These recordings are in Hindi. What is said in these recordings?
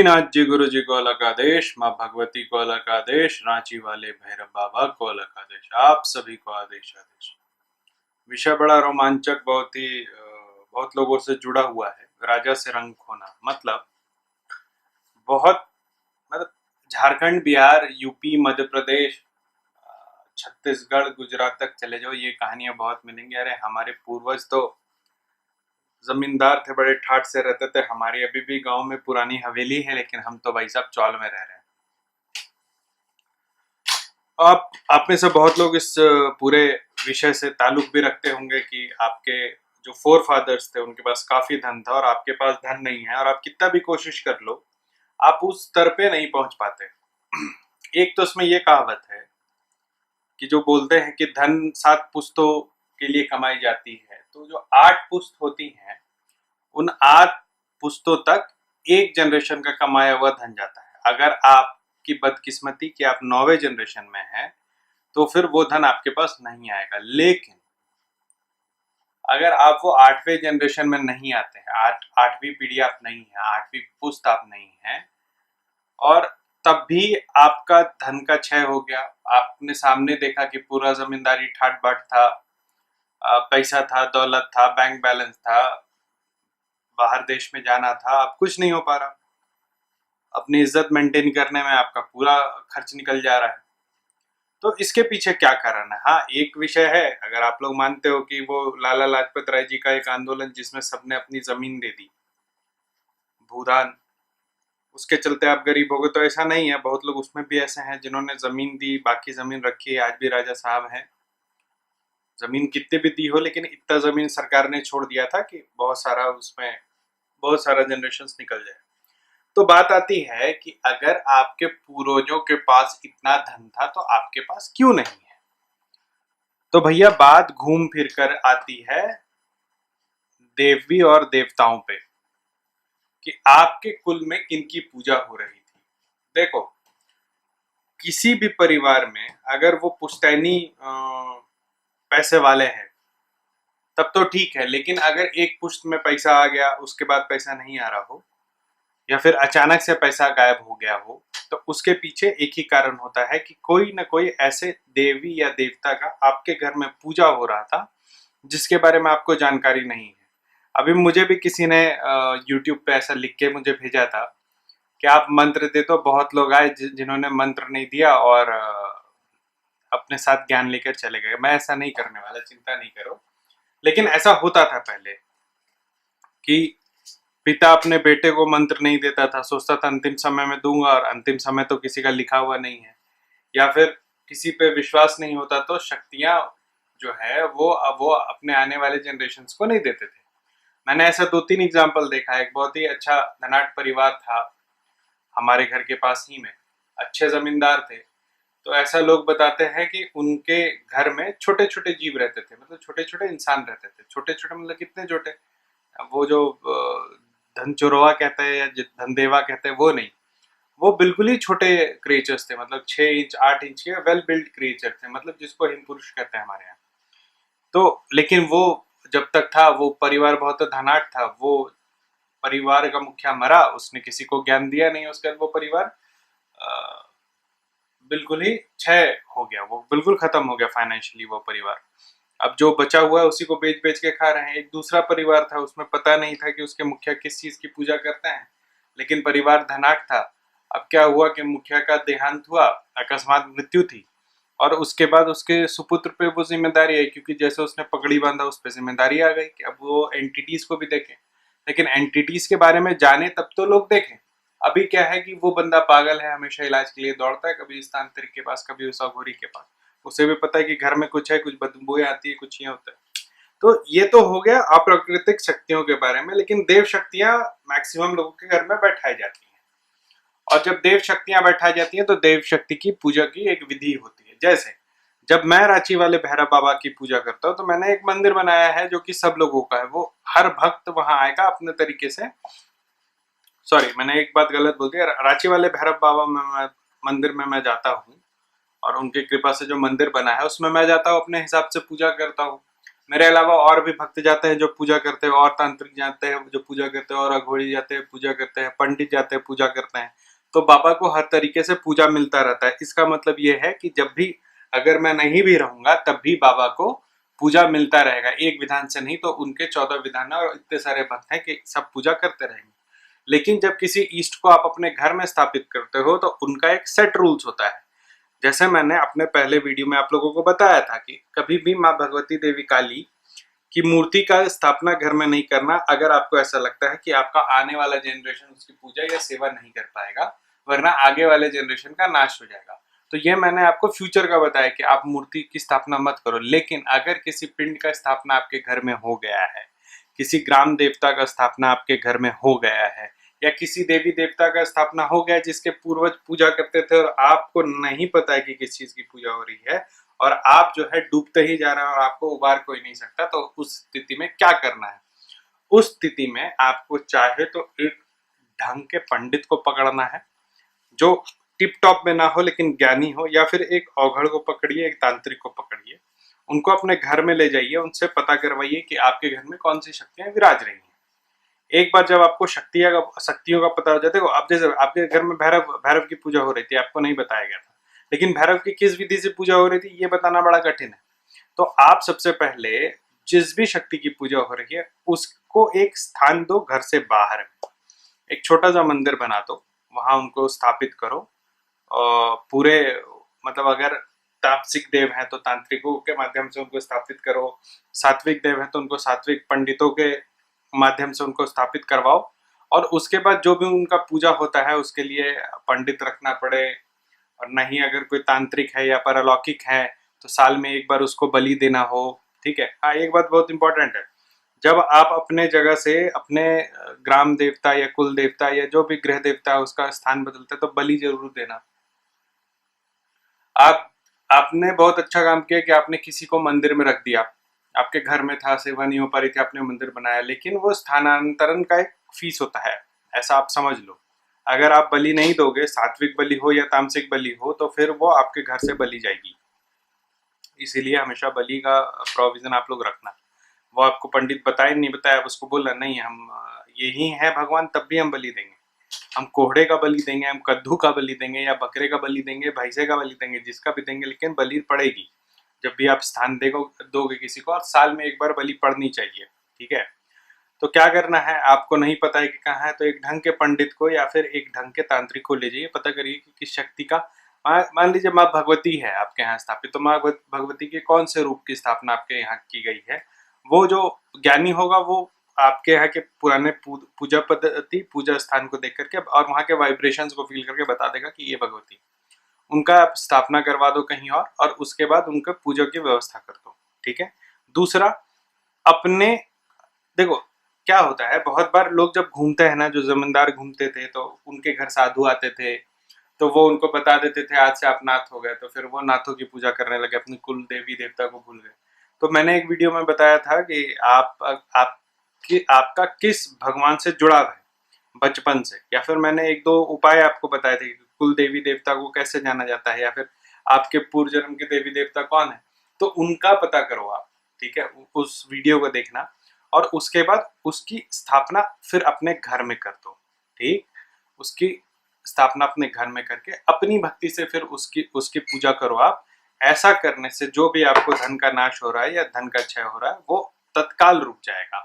गणपतिनाथ जी गुरु जी को अलग आदेश, माँ भगवती को अलग आदेश, रांची वाले भैरव बाबा को अलग आदेश, आप सभी को आदेश आदेश। विषय बड़ा रोमांचक, बहुत लोगों से जुड़ा हुआ है। राजा से रंग खोना मतलब बहुत मतलब झारखंड, बिहार, यूपी, मध्य प्रदेश, छत्तीसगढ़, गुजरात तक चले जाओ, ये कहानियां बहुत मिलेंगी। अरे हमारे पूर्वज तो जमींदार थे, बड़े ठाट से रहते थे। हमारी अभी भी गांव में पुरानी हवेली है, लेकिन हम तो भाई साहब चौल में रह रहे हैं। आप में से बहुत लोग इस पूरे विषय से ताल्लुक भी रखते होंगे कि आपके जो फोर फादर्स थे उनके पास काफी धन था और आपके पास धन नहीं है, और आप कितना भी कोशिश कर लो आप उस स्तर पे नहीं पहुंच पाते। एक तो इसमें ये कहावत है कि जो बोलते हैं कि धन 7 पुश्तों के लिए कमाई जाती है, तो जो 8 पुश्त होती हैं उन 8 पुश्तों तक एक जनरेशन का कमाया हुआ धन जाता है। अगर आपकी बदकिस्मती कि आप 9वें जनरेशन में हैं तो फिर वो धन आपके पास नहीं आएगा। लेकिन अगर आप वो 8वें जनरेशन में नहीं आते हैं, 8वीं पीढ़ी आप नहीं है, 8वीं पुश्त आप नहीं है, और तब भी आपका धन का क्षय हो गया, आपने सामने देखा कि पूरा जमींदारी ठाट बाट था, पैसा था, दौलत था, बैंक बैलेंस था, बाहर देश में जाना था, अब कुछ नहीं हो पा रहा, अपनी इज्जत मेंटेन करने में आपका पूरा खर्च निकल जा रहा है, तो इसके पीछे क्या कारण है? हाँ, एक विषय है, अगर आप लोग मानते हो कि वो लाला लाजपत राय जी का एक आंदोलन जिसमें सबने अपनी जमीन दे दी, भूदान, उसके चलते आप गरीब हो गए, तो ऐसा नहीं है। बहुत लोग उसमें भी ऐसे हैं जिन्होंने जमीन दी, बाकी जमीन रखी है, आज भी राजा साहब हैं। जमीन कितनी भी दी हो, लेकिन इतना जमीन सरकार ने छोड़ दिया था कि बहुत सारा जनरेशन निकल जाए। तो बात आती है कि अगर आपके पूर्वजों के पास इतना धन था तो आपके पास क्यों नहीं है? तो भैया बात घूम फिर कर आती है देवी और देवताओं पे कि आपके कुल में किनकी पूजा हो रही थी। देखो, किसी भी परिवार में अगर वो पुश्तैनी पैसे वाले हैं तब तो ठीक है, लेकिन अगर एक पुश्त में पैसा आ गया, उसके बाद पैसा नहीं आ रहा हो, या फिर अचानक से पैसा गायब हो गया हो, तो उसके पीछे एक ही कारण होता है कि कोई ना कोई ऐसे देवी या देवता का आपके घर में पूजा हो रहा था जिसके बारे में आपको जानकारी नहीं है। अभी मुझे भी किसी ने यूट्यूब पे ऐसा लिख के मुझे भेजा था कि आप मंत्र दे, तो बहुत लोग आए जिन्होंने मंत्र नहीं दिया और अपने साथ ज्ञान लेकर चले गए। मैं ऐसा नहीं करने वाला, चिंता नहीं करो। लेकिन ऐसा होता था पहले कि पिता अपने बेटे को मंत्र नहीं देता था, सोचता था अंतिम समय में दूंगा, और अंतिम समय तो किसी का लिखा हुआ नहीं है, या फिर किसी पे विश्वास नहीं होता तो शक्तियां जो है वो अपने आने वाले जनरेशन को नहीं देते थे। मैंने ऐसा 2-3 एग्जाम्पल देखा है। एक बहुत ही अच्छा धनाढ्य परिवार था हमारे घर के पास ही में, अच्छे जमींदार थे। तो ऐसा लोग बताते हैं कि उनके घर में छोटे छोटे जीव रहते थे, मतलब छोटे छोटे इंसान रहते थे। छोटे छोटे मतलब कितने छोटे, वो जो धन चोरवा कहते हैं या धनदेवा कहते हैं वो नहीं, वो बिल्कुल ही छोटे क्रिएचर्स थे, मतलब 6 इंच 8 इंच के वेल बिल्ड क्रिएचर थे, मतलब जिसको हिम पुरुष कहते हैं हमारे यहाँ। तो लेकिन वो जब तक था, वो परिवार बहुत धनाढ्य था, वो परिवार का मुखिया मरा, उसने किसी को ज्ञान दिया नहीं, उसके बाद वो परिवार बिल्कुल ही क्षय हो गया, वो बिल्कुल खत्म हो गया फाइनेंशियली वो परिवार। अब जो बचा हुआ है उसी को बेच बेच के खा रहे हैं। एक दूसरा परिवार था, उसमें पता नहीं था कि उसके मुखिया किस चीज की पूजा करते हैं, लेकिन परिवार धनाढ्य था। अब क्या हुआ कि मुखिया का देहांत हुआ, अकस्मात मृत्यु थी, और उसके बाद उसके सुपुत्र पे वो जिम्मेदारी आई, क्योंकि जैसे उसने पगड़ी बांधा उस पर जिम्मेदारी आ गई कि अब वो एंटिटीज को भी देखें। लेकिन एंटिटीज के बारे में जाने तब तो लोग देखें। अभी क्या है कि वो बंदा पागल है, हमेशा इलाज के लिए दौड़ता है, कभी इस तांत्रिक के पास, कभी उस अघोरी के पास। उसे भी पता है कि घर में कुछ है, कुछ बदबूएं आती है, कुछ ये होता है। तो ये तो हो गया अप्राकृतिक शक्तियों के बारे में, लेकिन देव शक्तियां मैक्सिमम लोगों के घर में बैठाई जाती हैं। और जब देव शक्तियां बैठाई जाती हैं तो देव शक्ति की पूजा की एक विधि होती है। जैसे जब मैं रांची वाले भैरव बाबा की पूजा करता हूँ तो मैंने एक मंदिर बनाया है जो कि सब लोगों का है। वो हर भक्त वहां आएगा अपने तरीके से। सॉरी, मैंने एक बात गलत बोल दिया। रांची वाले भैरव बाबा में मंदिर में मैं जाता हूँ, और उनकी कृपा से जो मंदिर बना है उसमें मैं जाता हूँ, अपने हिसाब से पूजा करता हूँ। मेरे अलावा और भी भक्त जाते हैं जो पूजा करते हैं, और तांत्रिक जाते हैं जो पूजा करते हैं, और अघोरी जाते हैं पूजा करते हैं, पंडित जाते हैं पूजा करते हैं। तो बाबा को हर तरीके से पूजा मिलता रहता है। इसका मतलब ये है कि जब भी अगर मैं नहीं भी रहूंगा तब भी बाबा को पूजा मिलता रहेगा, एक विधान से नहीं। तो उनके 14 विधान है और इतने सारे भक्त हैं कि सब पूजा करते रहेंगे। लेकिन जब किसी ईष्ट को आप अपने घर में स्थापित करते हो तो उनका एक सेट रूल्स होता है। जैसे मैंने अपने पहले वीडियो में आप लोगों को बताया था कि कभी भी माँ भगवती देवी काली की मूर्ति का स्थापना घर में नहीं करना, अगर आपको ऐसा लगता है कि आपका आने वाला जनरेशन उसकी पूजा या सेवा नहीं कर पाएगा, वरना आगे वाले जनरेशन का नाश हो जाएगा। तो ये मैंने आपको फ्यूचर का बताया कि आप मूर्ति की स्थापना मत करो। लेकिन अगर किसी पिंड का स्थापना आपके घर में हो गया है, किसी ग्राम देवता का स्थापना आपके घर में हो गया है, या किसी देवी देवता का स्थापना हो गया जिसके पूर्वज पूजा करते थे और आपको नहीं पता है कि किस चीज की पूजा हो रही है, और आप जो है डूबते ही जा रहे हैं और आपको उबार कोई नहीं सकता, तो उस स्थिति में क्या करना है? उस स्थिति में आपको चाहे तो एक ढंग के पंडित को पकड़ना है जो टिप टॉप में ना हो लेकिन ज्ञानी हो, या फिर एक औघड़ को पकड़िए, एक तांत्रिक को पकड़िए, उनको अपने घर में ले जाइए, उनसे पता करवाइए कि आपके घर में कौन सी शक्तियां विराज रही हैं। एक बार जब आपको शक्तियों का पता हो जाए, देखो आप जैसे आपके घर में भैरव भैरव की पूजा हो रही थी, आपको नहीं बताया गया था, लेकिन भैरव की किस विधि से पूजा हो रही थी ये बताना बड़ा कठिन है। तो आप सबसे पहले जिस भी शक्ति की पूजा हो रही है उसको एक स्थान दो, घर से बाहर एक छोटा सा मंदिर बना दो, वहां उनको स्थापित करो। पूरे मतलब अगर तामसिक देव हैं तो तांत्रिकों के माध्यम से उनको स्थापित करो, सात्विक देव हैं तो उनको सात्विक पंडितों के माध्यम से उनको स्थापित करवाओ। और उसके बाद जो भी उनका पूजा होता है उसके लिए पंडित रखना पड़े, और नहीं अगर कोई तांत्रिक है या परलौकिक है तो साल में एक बार उसको बलि देना हो। ठीक है। हाँ, एक बात बहुत इंपॉर्टेंट है, जब आप अपने जगह से अपने ग्राम देवता या कुल देवता या जो भी गृह देवता है उसका स्थान बदलते तो बलि जरूर देना। आप आपने बहुत अच्छा काम किया कि आपने किसी को मंदिर में रख दिया, आपके घर में था, सेवा नहीं हो पा रही थी, आपने मंदिर बनाया, लेकिन वो स्थानांतरण का एक फीस होता है, ऐसा आप समझ लो। अगर आप बलि नहीं दोगे, सात्विक बलि हो या तामसिक बलि हो, तो फिर वो आपके घर से बलि जाएगी। इसीलिए हमेशा बलि का प्रोविजन आप लोग रखना। वो आपको पंडित बताए नहीं बताया, उसको बोलना नहीं हम यही है भगवान तब भी हम बलि देंगे, हम कोहड़े का बलि देंगे, हम कद्दू का बलि देंगे, या बकरे का बलि देंगे, भैंसे का बलि देंगे, जिसका भी देंगे, लेकिन बलि पड़ेगी। जब भी आप स्थान दोगे किसी को, और साल में एक बार बलि पड़नी चाहिए। ठीक है। तो क्या करना है, आपको नहीं पता है कि कहाँ है, तो एक ढंग के पंडित को या फिर एक ढंग के तांत्रिक को ले जाइए, पता करिए कि किस शक्ति का, मान लीजिए माँ भगवती है आपके यहाँ स्थापित, तो माँ भगवती के कौन से रूप की स्थापना आपके यहाँ की गई है। वो जो ज्ञानी होगा वो आपके यहाँ के पुराने पूजा पद्धति, पूजा स्थान को देख करके और वहाँ के वाइब्रेशंस को फील करके बता देगा कि ये भगवती, उनका आप स्थापना करवा दो कहीं और उसके बाद उनके पूजा की व्यवस्था कर दो। ठीक है। दूसरा, अपने देखो क्या होता है, बहुत बार लोग जब घूमते हैं ना, जो जमींदार घूमते थे तो उनके घर साधु आते थे, तो वो उनको बता देते थे आज से आप नाथ हो गए, तो फिर वो नाथों की पूजा करने लगे, अपनी कुल देवी देवता को भूल गए। तो मैंने एक वीडियो में बताया था कि आपका किस भगवान से जुड़ाव है बचपन से, या फिर मैंने एक दो उपाय आपको बताए थे कि कुल देवी देवता को कैसे जाना जाता है, या फिर आपके पूर्व जन्म के देवी देवता कौन है, तो उनका पता करो आप। ठीक है। उस वीडियो को देखना और उसके बाद उसकी स्थापना फिर अपने घर में कर दो। ठीक। उसकी स्थापना अपने घर में करके अपनी भक्ति से फिर उसकी उसकी पूजा करो आप। ऐसा करने से जो भी आपको धन का नाश हो रहा है या धन का क्षय हो रहा है वो तत्काल रुक जाएगा।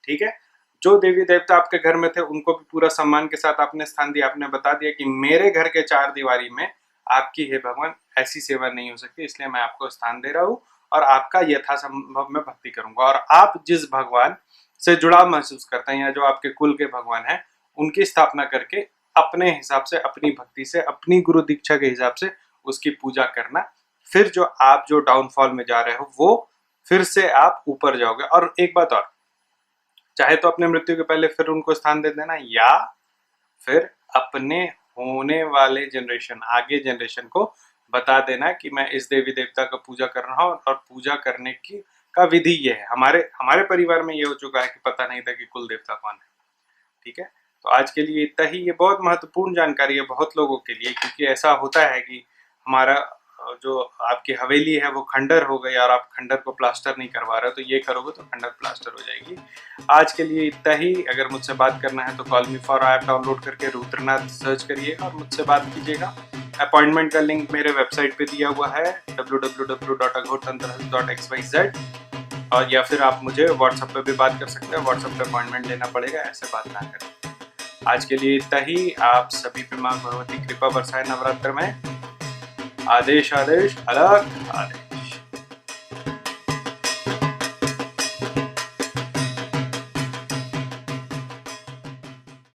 ठीक है। जो देवी देवता आपके घर में थे उनको भी पूरा सम्मान के साथ आपने स्थान दिया, आपने बता दिया कि मेरे घर के चार दीवारी में आपकी हे भगवान ऐसी सेवा नहीं हो सकती, इसलिए मैं आपको स्थान दे रहा हूँ और आपका यथासंभव मैं भक्ति करूंगा। और आप जिस भगवान से जुड़ाव महसूस करते हैं या जो आपके कुल के भगवान हैं उनकी स्थापना करके अपने हिसाब से, अपनी भक्ति से, अपनी गुरु दीक्षा के हिसाब से उसकी पूजा करना। फिर जो आप जो डाउनफॉल में जा रहे हो वो फिर से आप ऊपर जाओगे। और एक बात और, चाहे तो अपने मृत्यु के पहले फिर उनको स्थान दे देना, या फिर अपने होने वाले जनरेशन, आगे जनरेशन को बता देना कि मैं इस देवी देवता का पूजा कर रहा हूँ और पूजा करने की का विधि ये है। हमारे हमारे परिवार में ये हो चुका है कि पता नहीं था कि कुल देवता कौन है। ठीक है। तो आज के लिए इतना ही। ये बहुत महत्वपूर्ण जानकारी है बहुत लोगों के लिए, क्योंकि ऐसा होता है कि हमारा जो आपकी हवेली है वो खंडर हो गई और आप खंडर को प्लास्टर नहीं करवा रहे हो, तो ये करोगे तो खंडर प्लास्टर हो जाएगी। आज के लिए इतना ही। अगर मुझसे बात करना है तो call me for app download करके रुद्रनाथ सर्च करिएगा और मुझसे बात कीजिएगा। अपॉइंटमेंट का लिंक मेरे वेबसाइट पे दिया हुआ है www.aghortantrahealth.xyz, और या फिर आप मुझे व्हाट्सएप पे भी बात कर सकते हैं। व्हाट्सएप पे अपॉइंटमेंट लेना पड़ेगा, ऐसे बात ना करें। आज के लिए इतना ही। आप सभी पे माँ भगवती कृपा बरसाए नवरात्र में। आदेश आदेश अलग आदेश।